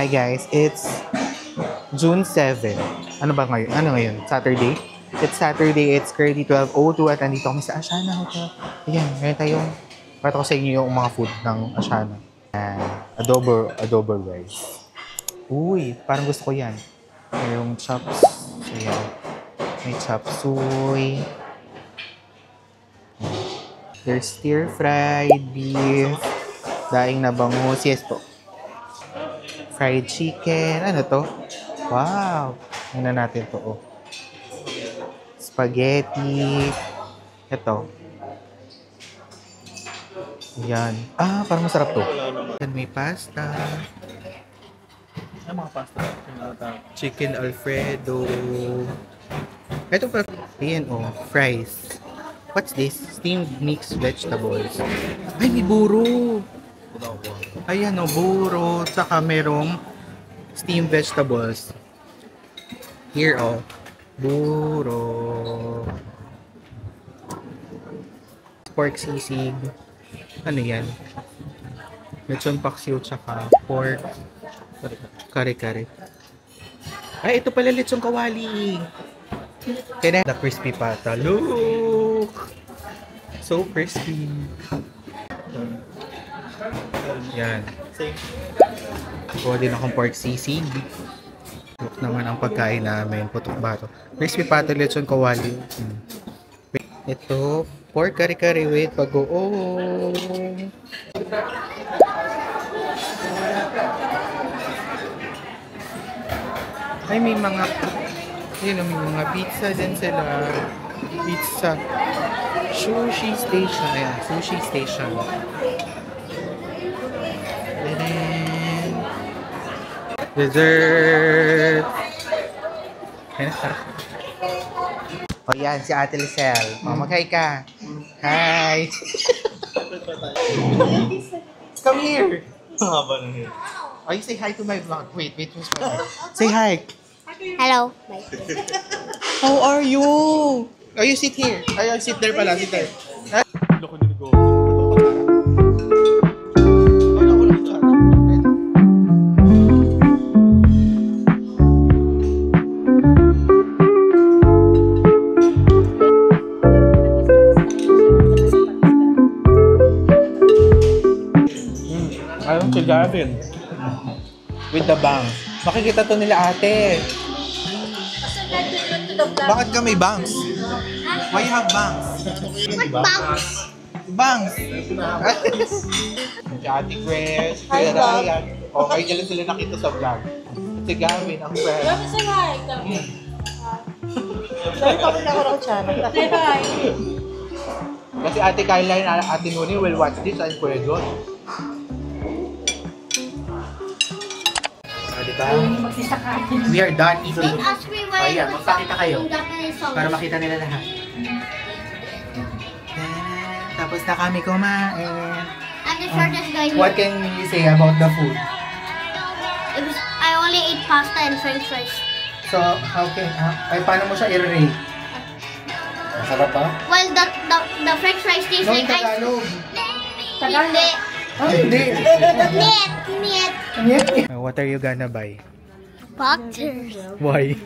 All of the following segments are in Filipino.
Hi guys, it's June 7. Ano ba ngayon? Ano ngayon? Saturday? It's Saturday, it's currently 12:02 at nandito kami sa Ashana Hotel. Ayan, ngayon tayong pato ko sa inyo yung mga food ng Ashana. Adobo rice. Uy, parang gusto ko yan. Mayroong chops. So yan. May chop suey. There's stir-fried beef. Daing na bangus. Yes po. Fried chicken. Ano to? Wow! Tingnan natin to. Oh. Spaghetti. Ito. Yan. Ah, parang masarap to. Yan, may pasta. Ano mga pasta? Chicken Alfredo. Ito pa. Ayan, oh. Fries. What's this? Steamed mixed vegetables. Ay, may buro! Ayan, oh. Buro. Tsaka merong steamed vegetables. Here, oh. Buro. Pork sisig. Ano yan? Lechon paksiw tsaka pork. Kare-kare. Ay, ito pala lechon kawali. Kaya the crispy pata. Look! So crispy. Yan. Kuha din akong pork sisig. Look naman ang pagkain namin. Putok bato. Crispy pata, lechon kawali. Ito, pork kare-kare with pag-oong. Ay, may mga yun, may mga pizza din sila. Pizza. Sushi station. Ayan, sushi station. And then dessert. Ayan, sarap. O yan, si Ate Lisel. O, mag-hi ka. Hi! Come here! Oh, you say hi to my vlog. Wait, who's my vlog? Say hi! Hello. Bye. How are you? Oh, you sit here. Ay, sit there pala, sit there. Ayun si Gavin. With the bangs. Makikita to nila ate. Bakit ka may bangs? Why you have bangs? What bangs? Bangs! Si Ate Chris, si Ryan. Okay, dyan sila nakita sa vlog. Si Gavin, ang friend. Gavin, say hi. Say hi. Kasi Ate Kyla and Ate Nuni will watch this and Kuya John. Diba? We are done eating. Ayan, magpakita kayo. Para makita nila lahat. Tapos na kami kumain. What can you say about the food? I only ate pasta and french fries. So, how can, ay paano mo siya i-rate? Masarap ba? Well, the french fries tastes like ice. Tagalog. Hindi. Ah, hindi. Niet. What are you gonna buy? Boxers. Why?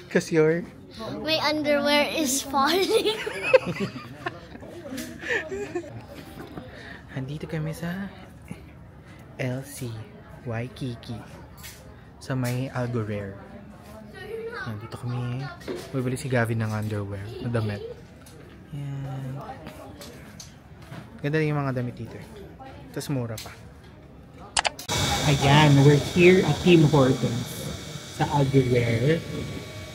Because you're... My underwear is falling. Andito kami sa LC Waikiki sa may Algorare. Andito kami. Bibili si Gavin ng underwear, ng damit. Yan. Ganda yung mga damit dito. Tapos mura pa. Ayan, we're here at Tim Hortons sa Algorare.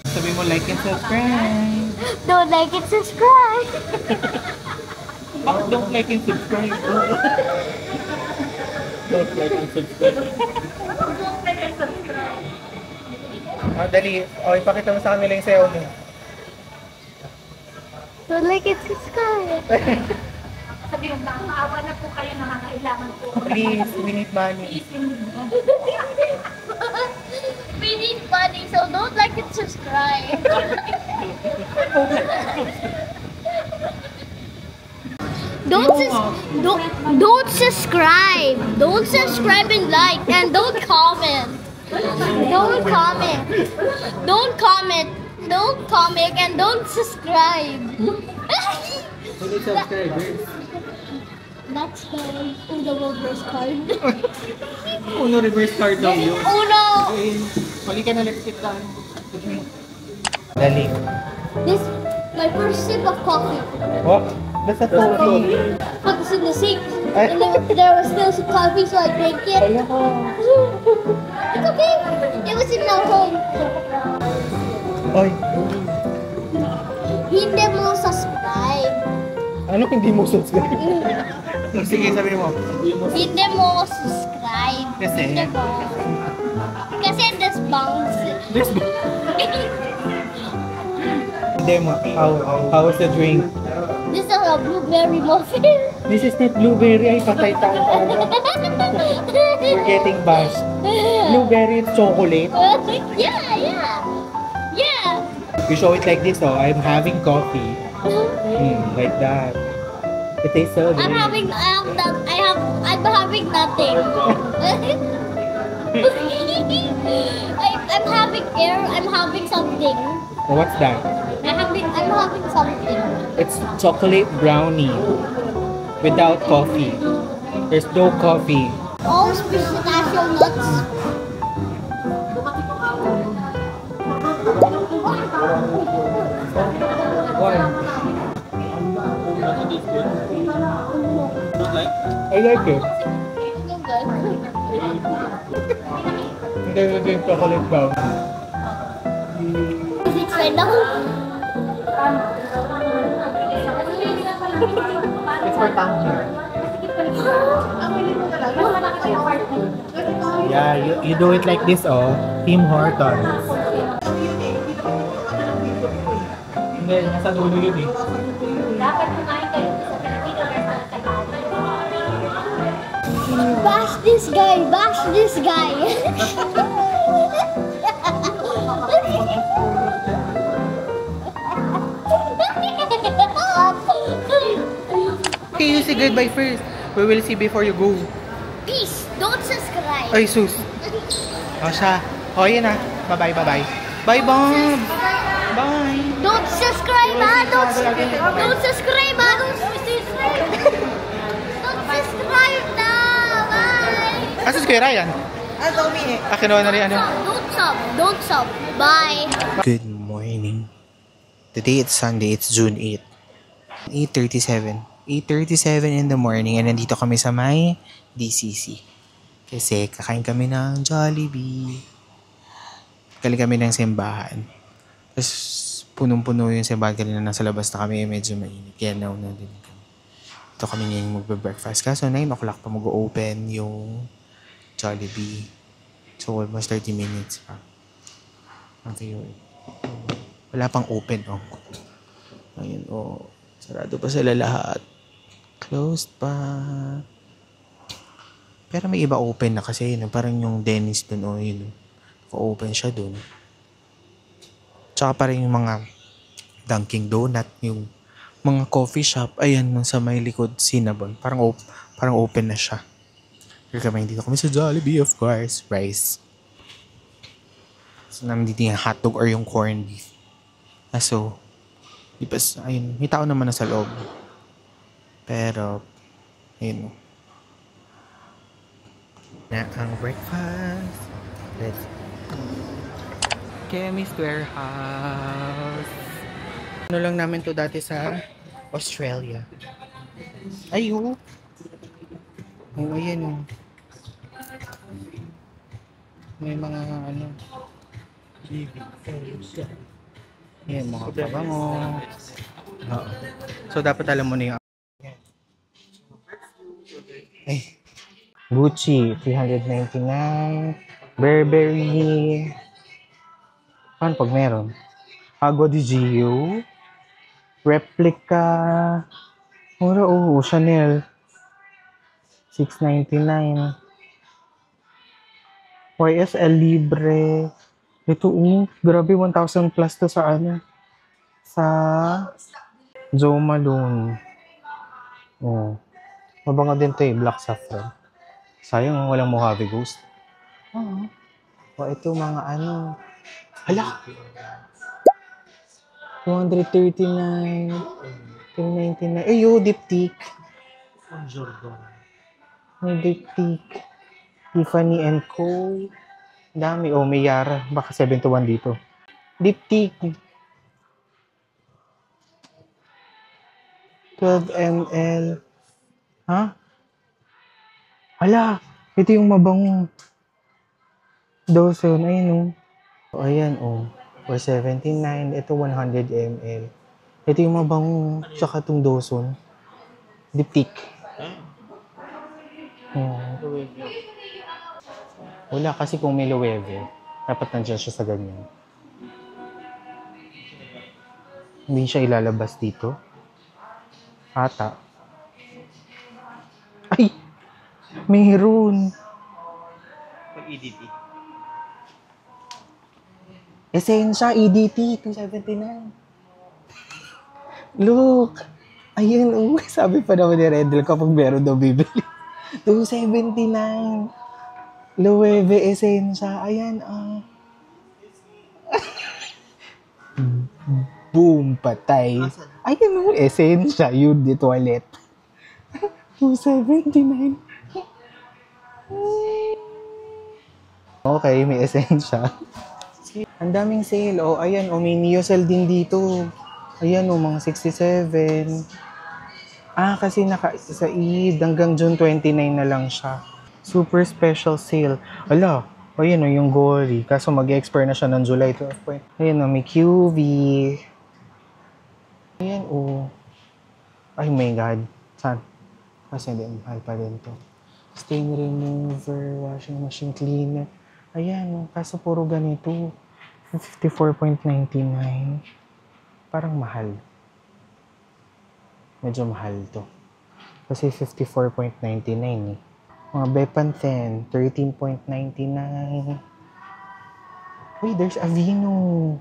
Sabi mo like and subscribe. Don't like and subscribe. Bakit don't like and subscribe? Don't like and subscribe. Oh, dali. Oh, ipakita mo sa kanila yung sayaw mo. Don't like and subscribe. Sabi mo, maawa na po kayo, nakakailangan po. Please, we need money. We need money, so don't like and subscribe. Don't subscribe. Don't subscribe and like and don't comment. Don't comment. Don't comment. Don't comment and don't subscribe. Ulit subscribers. That's the Uno reverse card. Uno reverse card daw yun. Uno. Mali ka na lipstick ka. Dali. This my first sip of coffee. Oh, that's a coffee. Put this in the sink. And there was still some coffee, so I drank it. It's okay. It was in our home. Oy, Hindi mo subscribe. ano hindi mo subscribe? Sige, sabi mo. Hindi mo subscribe. Kasi? Hindi mo. Kasi this bounce. This demo. How was the drink? This is a blueberry muffin. This is not blueberry. Ay, patay tayo. We're getting bashed. Blueberry is chocolate. Yeah. You show it like this, oh. I'm having coffee. Like that. It tastes so good. I'm having nothing. I'm having air. I'm having something. What's that? I'm having something. It's chocolate brownie without coffee. There's no coffee. All pistachio nuts. Why? I like it. Hindi na din chocolate brownie. Is it right now? It's for tangy. Yeah, you do it like this, oh. Tim Hortons. Hindi, nasa dulo yun eh. Dapat kumain kayo sa Pilipino versus sa Tagalog. Bash this guy. Bash this guy. Okay, you say goodbye first. We will see before you go. Peace. Don't subscribe. Ay, sus. O siya. O, yun na. Bye-bye, bye-bye. Bye, Bob! Bye! Don't subscribe, ah! Don't subscribe, ah! Don't subscribe! Don't subscribe na! Bye! Asa si Kuya Ryan? Kinuha na rin ano? Don't sub. Bye! Good morning. Today it's Sunday. It's June 8. 8:37. 8:37 in the morning and nandito kami sa may DCC. Kasi kakain kami ng Jollibee. Galing kami ng simbahan. Tapos punong-puno yung simbahan kanina, nasa labas na kami, medyo mainit. Kaya nauna din kami. Ito kami ngayon magbe-breakfast. Kaso 9 o'clock pa mag-open yung Jollibee. So almost 30 minutes pa. Okay, wala pang open, oh. Ayun, oh. Sarado pa sila lahat. Closed pa. Pero may iba open na kasi, yun, parang yung Dennis dun, oh, yun. Open siya dun. Tsaka parang yung mga Dunkin' Donut, yung mga coffee shop, ayan, sa may likod, Cinnabon. Parang open na siya. Pero kami, dito kami sa Jollibee, of course. Rice. So, nandito yung hotdog or yung corned beef. So, ayun, may tao naman na sa loob. Pero, ayun. Na ang breakfast. Let's Chemist Warehouse. Ano lang namin to dati sa Australia. Ay, oh. Oh, ayan, oh. May mga, ano, ayan, mga pabango. Oo. So, dapat alam mo na yung ay, Gucci, 399. Burberry. Paano pag meron? Agua di Gio. Replica. Mura, oh, Chanel. 699. YSL Libre. Ito, grabe, 1,000 plus to sa ano? Sa Jo Malone. Oh. Mabango din to eh, Black Saffron. Sayang, walang Mojave Ghost. Oh. O, ito mga ano. Hala! 239. 399. Ay, yo, diptyque. May diptyque. Tiffany and Co. Dami. Oh, may Yara. Baka 7 to 1 dito. Diptyque. 12 ml. Ha? Hala! Ito yung mabangong. Dawson. Ayun, oh. O, ayan, oh. 479. Ito, 100 ml. Ito yung mabangong. Tsaka itong Dawson. Diptyque. Wala kasi kung may Loewe, dapat nandiyan siya sa ganyan. Hindi siya ilalabas dito. Ata. Ay! Mayroon! EDT. Esensya, EDT, 279. Look! Ayun, oh. Sabi pa naman ni Redel kapag meron daw bibili. 279. Loewe Esensya. Ayan, ah. Boom, patay. Ayun, oh. Esensya. Yun, di toilet. 279. Okay, may Esensya. Ang daming sale. Oh, ayan, oh, may Neo sale din dito. Ayan, oh, mga 67. Kasi sa Eid, hanggang June 29 na lang siya. Super special sale. Ala, ayan, oh, yung Gory. Kaso mag-expire na siya ng July 12. Ayan, oh, may QV. Ayan, oh. Ay, my God. Saan? Kasi hindi, mahal pa rin to. Stain remover, washing machine cleaner. Ayan, oh, kaso puro ganito. 54.99. Parang mahal. Medyo mahal to. Kasi 54.99 eh. Mga Bepanthen, 13.99. Uy, there's Aveeno.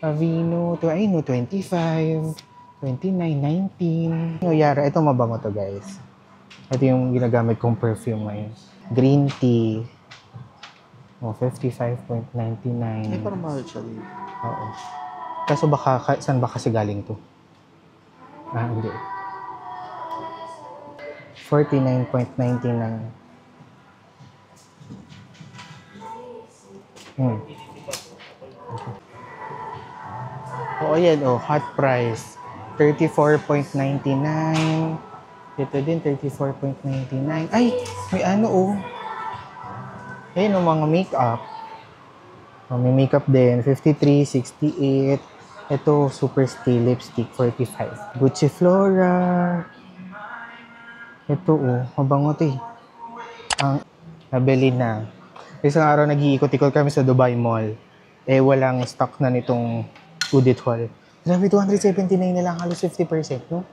Aveeno, ay no, 25, 29, 19. Yara, ito mabango to, guys. Ito yung ginagamit kong perfume ngayon. Green tea. 55.99. Ay, parang mahal siya dito. Oo. Kaso baka, saan ba kasi galing to? Hindi. 49.99. O, ayan, hot price. 34.99. Ito din, 34.99. Ay, may ano, Ayun, mga makeup. May makeup din, 53, 68. Ito, Super Stay Lipstick, 45. Gucci Flora. Ito, mabango to eh. Ang nabili na. Isang araw nag-iikot-ikot kami sa Dubai Mall. Walang stock na nitong Udit Hall. Grabe, 279 na lang, halos 50%, no?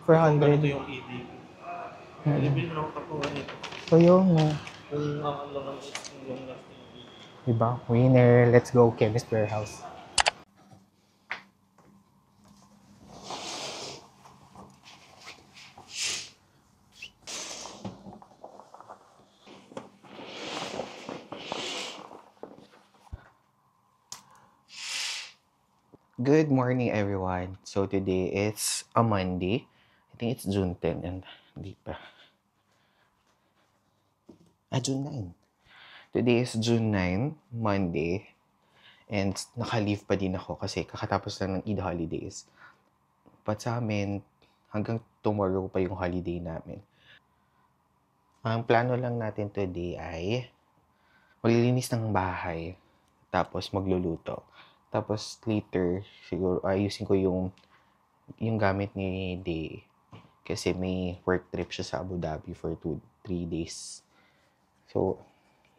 400. Ito yung EDT. Nalibili mo na ako tapuan ito. So, yun, Kung ang lang yung lasting. Diba? Winner. Let's go, Chemist Warehouse. Good morning, everyone. So, today is a Monday. I think it's June 10 and hindi pa. June 9. Today is June 9, Monday. And naka-leave pa din ako kasi kakatapos lang ng Eid holidays. But sa amin, hanggang tomorrow pa yung holiday namin. Ang plano lang natin today ay maglilinis ng bahay. Tapos magluluto. Tapos later, siguro ayusin ko yung gamit ni Day. Kasi may work trip siya sa Abu Dhabi for 2-3 days. So,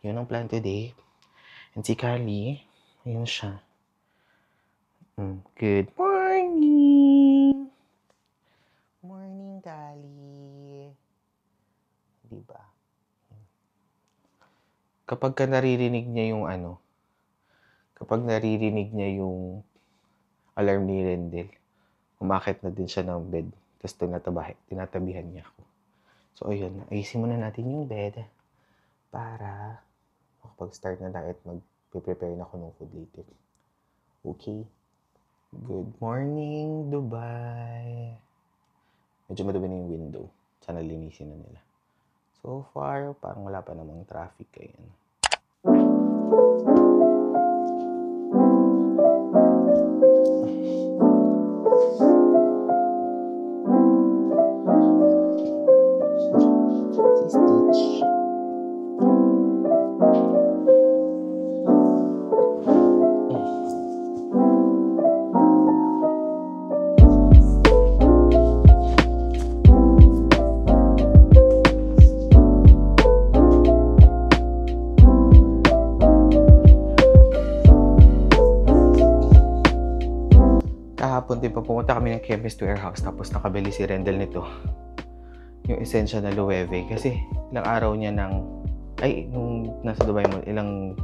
yun ang plan today. And si Carly, ayun siya. Good morning! Morning, Carly. Diba? Kapag naririnig niya yung alarm ni Rendel, umakit na din siya ng bed. Tapos tinatabihan niya ako. So, ayun. Ayusin muna natin yung bed para makapag-start na diet, mag-prepare na ako ng food later. Okay. Good morning, Dubai. Medyo madumi na yung window. Sana linisin na nila. So far, parang wala pa namang traffic. Ayan. Si Stitch. Kahapon din pa pumunta kami ng Chemist Warehouse tapos nakabili si Rendell nito. Yung essential na Loewe kasi ilang araw niya nung nasa Dubai mo, ilang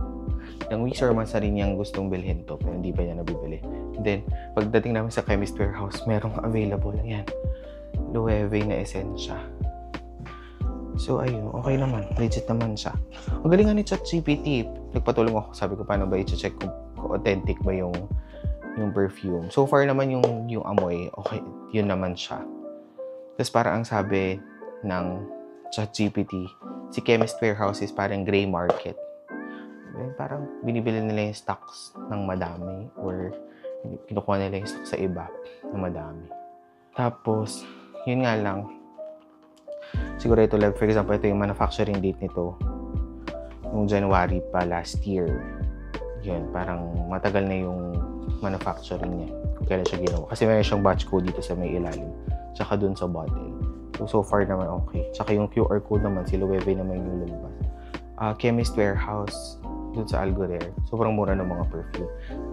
weeks or months na rin niyang gustong bilhin to pero hindi pa niya nabibili. And then, pagdating namin sa Chemist Warehouse, merong available. Ayan, Loewe na essential. So, ayun, okay naman. Legit naman siya. Ang galing nga ni ChatGPT. Nagpatulong ako. Sabi ko, paano ba i-check kung authentic ba yung perfume. So far naman yung amoy, okay, yun naman siya. Tapos parang ang sabi ng ChatGPT, si Chemist Warehouse is parang gray market. Parang binibili nila yung stocks ng madami or kinukuha nila yung stocks sa iba ng madami. Tapos, yun nga lang, siguro ito, like, for example, ito yung manufacturing date nito noong January pa last year. Yun, parang matagal na yung manufacturing niya kung kailan siya ginawa. Kasi meron siyang batch code dito sa may ilalim. Tsaka dun sa bottle. So far naman okay. Tsaka yung QR code naman, si Loewe naman yung lumabas. Chemist Warehouse, dun sa Algorer. Sobrang mura ng mga perfume.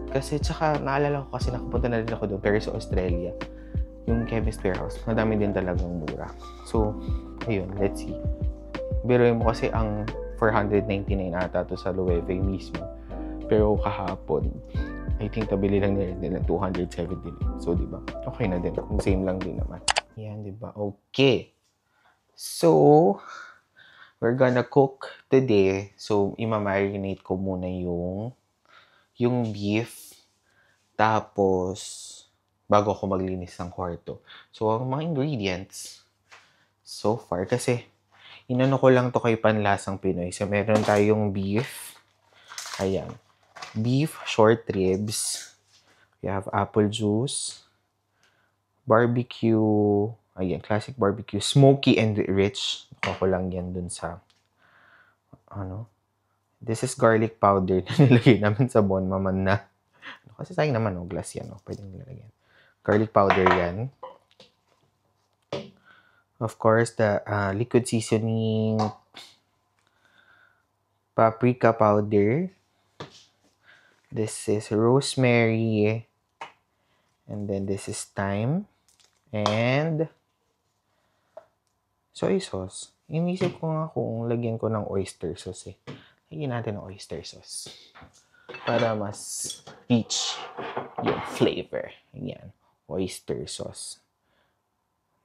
Kasi tsaka naalala ko kasi nakapunta na rin ako doon pero sa Australia. Yung Chemist Warehouse, madami din talagang mura. So, ayun, let's see. Biruin mo kasi ang 499 ata to sa Loewe mismo. Pero kahapon, I think nabili lang nila 270. So, di ba? Okay na din. Kung same lang din naman. Yan, di ba? Okay. So, we're gonna cook today. So, ima-marinate ko muna yung beef. Tapos, bago ako maglinis ng kwarto. So, ang mga ingredients so far, kasi inano ko lang to kay Panlasang Pinoy. So, meron tayong beef. Ayan. Beef short ribs. We have apple juice. Barbecue. Ayan, classic barbecue. Smoky and rich. Nakuha ko lang yan dun sa This is garlic powder na nilagay namin sa Bon Maman na. Kasi sayang naman, glass yan. Pwedeng nilagyan. Garlic powder yan. Of course, the liquid seasoning. Paprika powder. This is rosemary. And then this is thyme. And soy sauce. Inisip ko nga kung lagyan ko ng oyster sauce eh. Lagyan natin ng oyster sauce. Para mas rich yung flavor. Ayan. Oyster sauce.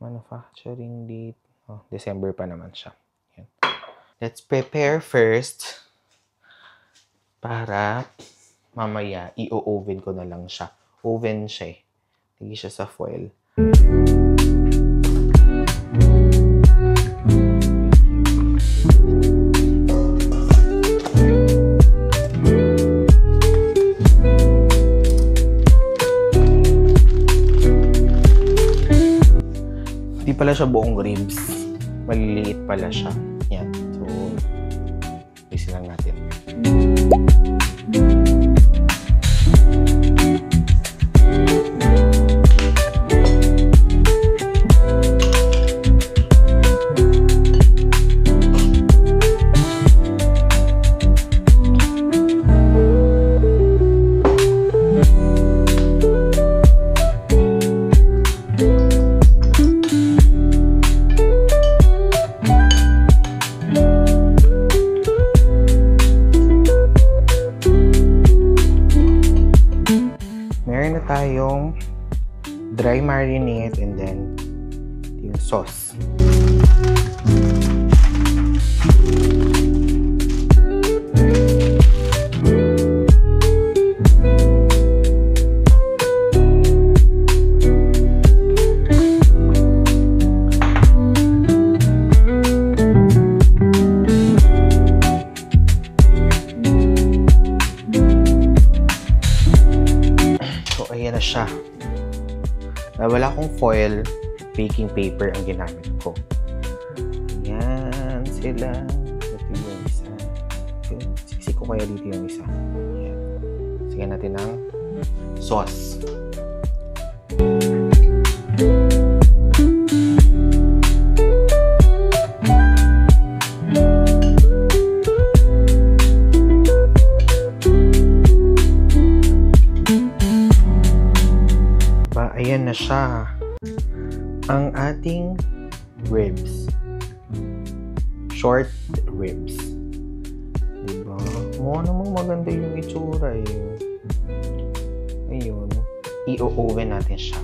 Manufacturing date. December pa naman siya. Ayan. Let's prepare first. Para mamaya, i-oven ko na lang siya. Oven siya eh. Lagi siya sa foil. Hindi pala siya buong ribs. Maliliit pala siya. Yan. So, isin lang natin. Tayong dry marinade and then yung sauce. siya. Wala akong foil, baking paper ang ginamit ko. Ayan sila. Ito yung isa. Siksik ko kaya dito yung isa. Ayan. Sige natin ang sauce. Ayan na siya. Ang ating ribs. Short ribs. Diba? Mukha namang maganda yung itsura eh. Ayun. I-oven natin siya.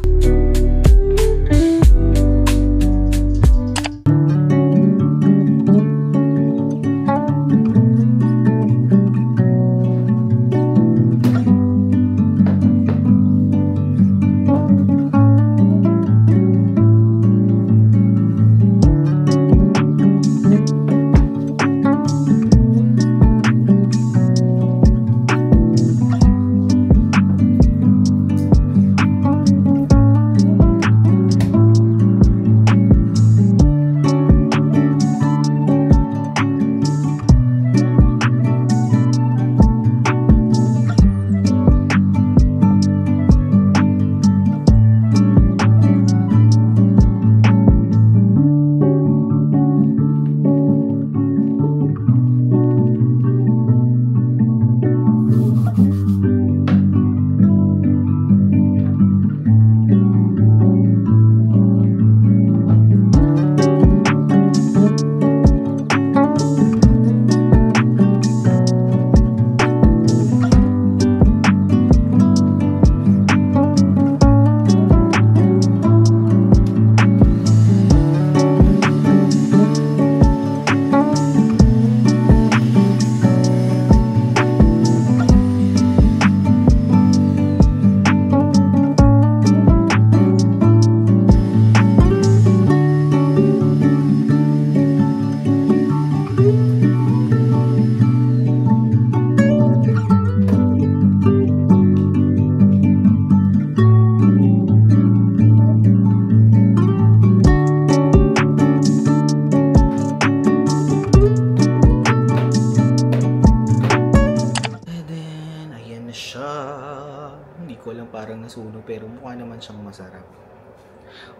Hindi ko lang parang nasunog pero mukha naman siyang masarap.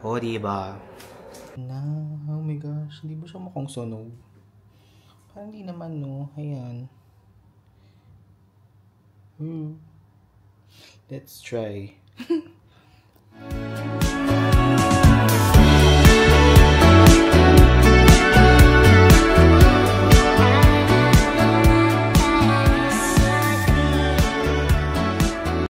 Oh, diba? Oh my gosh, hindi ba siya mukhang sunog? Parang hindi naman, no? Ayan. Let's try.